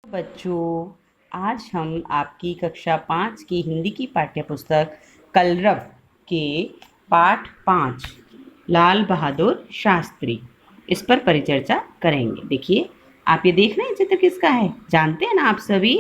बच्चों, आज हम आपकी कक्षा 5 की हिंदी की पाठ्यपुस्तक कलरव के पाठ 5 लाल बहादुर शास्त्री इस पर परिचर्चा करेंगे। देखिए, आप ये देख रहे हैं चित्र किसका है? जानते हैं ना आप सभी,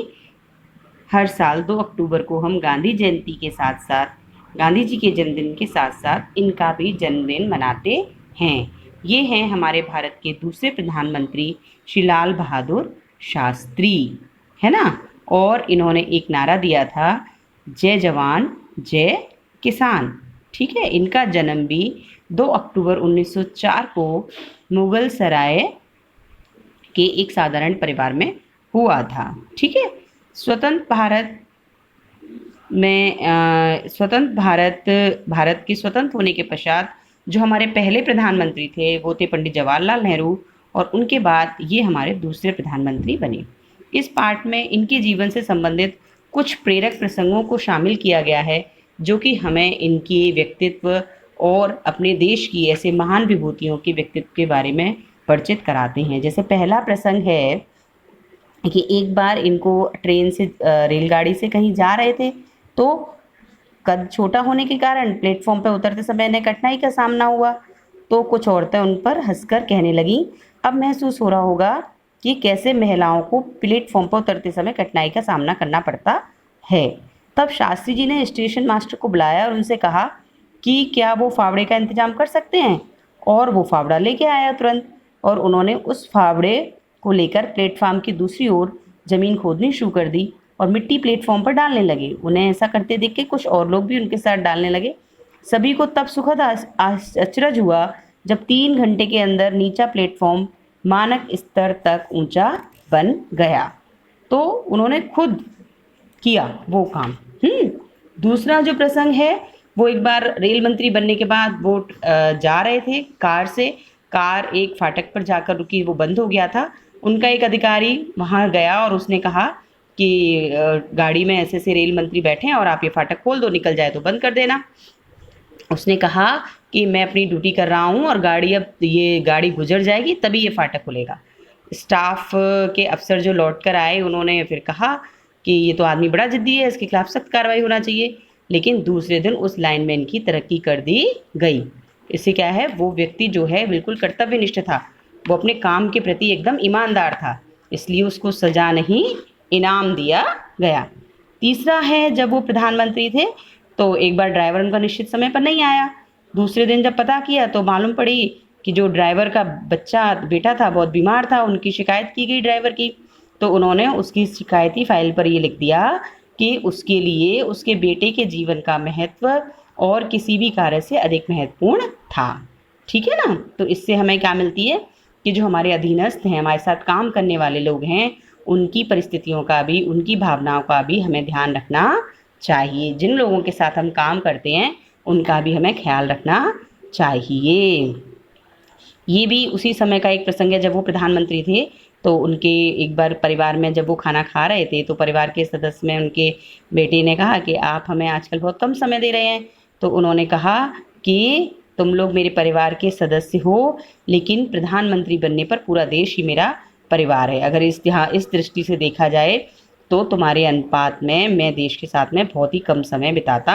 हर साल 2 अक्टूबर को हम गांधी जयंती के साथ साथ गांधी जी के जन्मदिन के साथ साथ इनका भी जन्मदिन मनाते हैं। ये हैं हमारे भारत के दूसरे प्रधानमंत्री श्री लाल बहादुर शास्त्री, है ना। और इन्होंने एक नारा दिया था, जय जवान जय किसान। ठीक है, इनका जन्म भी 2 अक्टूबर 1904 को मुगल सराय के एक साधारण परिवार में हुआ था। ठीक है, स्वतंत्र भारत में भारत के स्वतंत्र होने के पश्चात जो हमारे पहले प्रधानमंत्री थे वो थे पंडित जवाहरलाल नेहरू, और उनके बाद ये हमारे दूसरे प्रधानमंत्री बने। इस पाठ में इनके जीवन से संबंधित कुछ प्रेरक प्रसंगों को शामिल किया गया है जो कि हमें इनके व्यक्तित्व और अपने देश की ऐसे महान विभूतियों के व्यक्तित्व के बारे में परिचित कराते हैं। जैसे पहला प्रसंग है कि एक बार इनको ट्रेन से रेलगाड़ी से कहीं जा रहे थे, तो कद छोटा होने के कारण प्लेटफॉर्म पर उतरते समय इन्हें कठिनाई का सामना हुआ। तो कुछ औरतें उन पर हंसकर कहने लगीं, अब महसूस हो रहा होगा कि कैसे महिलाओं को प्लेटफॉर्म पर उतरते समय कठिनाई का सामना करना पड़ता है। तब शास्त्री जी ने स्टेशन मास्टर को बुलाया और उनसे कहा कि क्या वो फावड़े का इंतजाम कर सकते हैं, और वो फावड़ा लेके आया तुरंत, और उन्होंने उस फावड़े को लेकर प्लेटफॉर्म की दूसरी ओर ज़मीन खोदनी शुरू कर दी और मिट्टी प्लेटफॉर्म पर डालने लगे। उन्हें ऐसा करते देख के कुछ और लोग भी उनके साथ डालने लगे। सभी को तब सुखद अचरज हुआ जब 3 घंटे के अंदर नीचा प्लेटफॉर्म मानक स्तर तक ऊंचा बन गया। तो उन्होंने खुद किया वो काम। दूसरा जो प्रसंग है वो एक बार रेल मंत्री बनने के बाद वो जा रहे थे कार से, कार एक फाटक पर जाकर रुकी, वो बंद हो गया था। उनका एक अधिकारी वहाँ गया और उसने कहा कि गाड़ी में ऐसे ऐसे रेल मंत्री बैठे हैं और आप ये फाटक खोल दो, निकल जाए तो बंद कर देना। उसने कहा कि मैं अपनी ड्यूटी कर रहा हूँ और ये गाड़ी गुजर जाएगी तभी ये फाटक खुलेगा। स्टाफ के अफसर जो लौट कर आए उन्होंने फिर कहा कि ये तो आदमी बड़ा जिद्दी है, इसके खिलाफ सख्त कार्रवाई होना चाहिए। लेकिन दूसरे दिन उस लाइनमैन की तरक्की कर दी गई। इससे क्या है, वो व्यक्ति जो है बिल्कुल कर्तव्यनिष्ठ था, वो अपने काम के प्रति एकदम ईमानदार था, इसलिए उसको सजा नहीं इनाम दिया गया। तीसरा है, जब वो प्रधानमंत्री थे तो एक बार ड्राइवर उनका निश्चित समय पर नहीं आया। दूसरे दिन जब पता किया तो मालूम पड़ी कि जो ड्राइवर का बेटा था बहुत बीमार था, उनकी शिकायत की गई ड्राइवर की। तो उन्होंने उसकी शिकायती फाइल पर ये लिख दिया कि उसके लिए उसके बेटे के जीवन का महत्व और किसी भी कार्य से अधिक महत्वपूर्ण था। ठीक है ना। तो इससे हमें क्या मिलती है कि जो हमारे अधीनस्थ हैं, हमारे साथ काम करने वाले लोग हैं, उनकी परिस्थितियों का भी, उनकी भावनाओं का भी हमें ध्यान रखना चाहिए। जिन लोगों के साथ हम काम करते हैं उनका भी हमें ख्याल रखना चाहिए। ये भी उसी समय का एक प्रसंग है जब वो प्रधानमंत्री थे। तो उनके एक बार परिवार में जब वो खाना खा रहे थे तो परिवार के सदस्य में उनके बेटे ने कहा कि आप हमें आजकल बहुत कम समय दे रहे हैं। तो उन्होंने कहा कि तुम लोग मेरे परिवार के सदस्य हो, लेकिन प्रधानमंत्री बनने पर पूरा देश ही मेरा परिवार है। अगर इस दृष्टि से देखा जाए तो तुम्हारे अनुपात में मैं देश के साथ में बहुत ही कम समय बिताता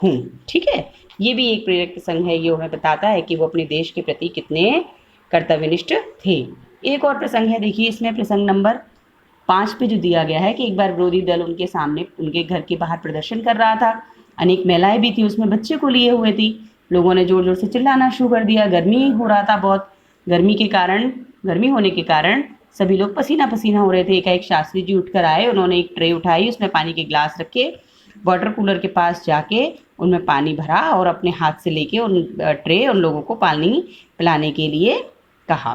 हूँ। ठीक है, ये भी एक प्रेरक प्रसंग है। ये हमें बताता है कि वो अपने देश के प्रति कितने कर्तव्यनिष्ठ थे। एक और प्रसंग है, देखिए इसमें प्रसंग नंबर 5 पे जो दिया गया है कि एक बार विरोधी दल उनके सामने उनके घर के बाहर प्रदर्शन कर रहा था। अनेक महिलाएं भी थी, उसमें बच्चे को लिए हुए थी। लोगों ने जोर जोर से चिल्लाना शुरू कर दिया। गर्मी हो रहा था बहुत, गर्मी होने के कारण सभी लोग पसीना पसीना हो रहे थे। एकाएक शास्त्री जी उठकर आए, उन्होंने एक ट्रे उठाई, उसमें पानी के गिलास रखे, वाटर कूलर के पास जाके उनमें पानी भरा और अपने हाथ से लेके उन लोगों को पानी पिलाने के लिए कहा।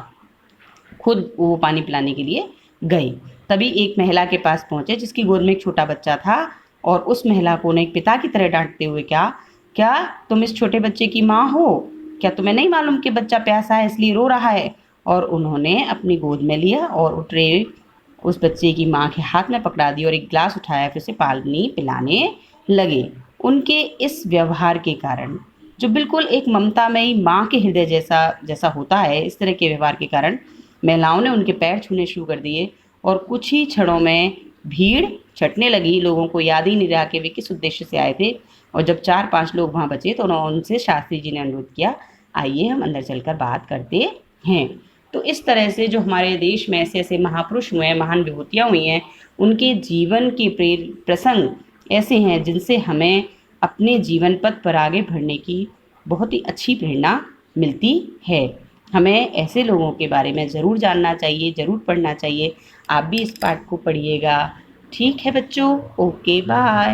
खुद वो पानी पिलाने के लिए गए। तभी एक महिला के पास पहुंचे जिसकी गोद में एक छोटा बच्चा था, और उस महिला को उन्हें एक पिता की तरह डांटते हुए, क्या तुम इस छोटे बच्चे की माँ हो? क्या तुम्हें नहीं मालूम कि बच्चा प्यासा है इसलिए रो रहा है? और उन्होंने अपनी गोद में लिया और ट्रे उस बच्चे की माँ के हाथ में पकड़ा दी और एक गिलास उठाया, फिर उसे पानी पिलाने लगे। उनके इस व्यवहार के कारण, जो बिल्कुल एक ममतामयी माँ के हृदय जैसा होता है, इस तरह के व्यवहार के कारण महिलाओं ने उनके पैर छूने शुरू कर दिए और कुछ ही क्षणों में भीड़ छटने लगी। लोगों को याद ही नहीं रहा कि वे किस उद्देश्य से आए थे। और जब 4-5 लोग वहाँ बचे तो उनसे शास्त्री जी ने अनुरोध किया, आइए हम अंदर चलकर बात करते हैं। तो इस तरह से जो हमारे देश में ऐसे ऐसे महापुरुष हुए हैं, महान विभूतियाँ हुई हैं, उनके जीवन के प्रसंग ऐसे हैं जिनसे हमें अपने जीवन पथ पर आगे बढ़ने की बहुत ही अच्छी प्रेरणा मिलती है। हमें ऐसे लोगों के बारे में ज़रूर जानना चाहिए, ज़रूर पढ़ना चाहिए। आप भी इस पाठ को पढ़िएगा। ठीक है बच्चों, ओके बाय।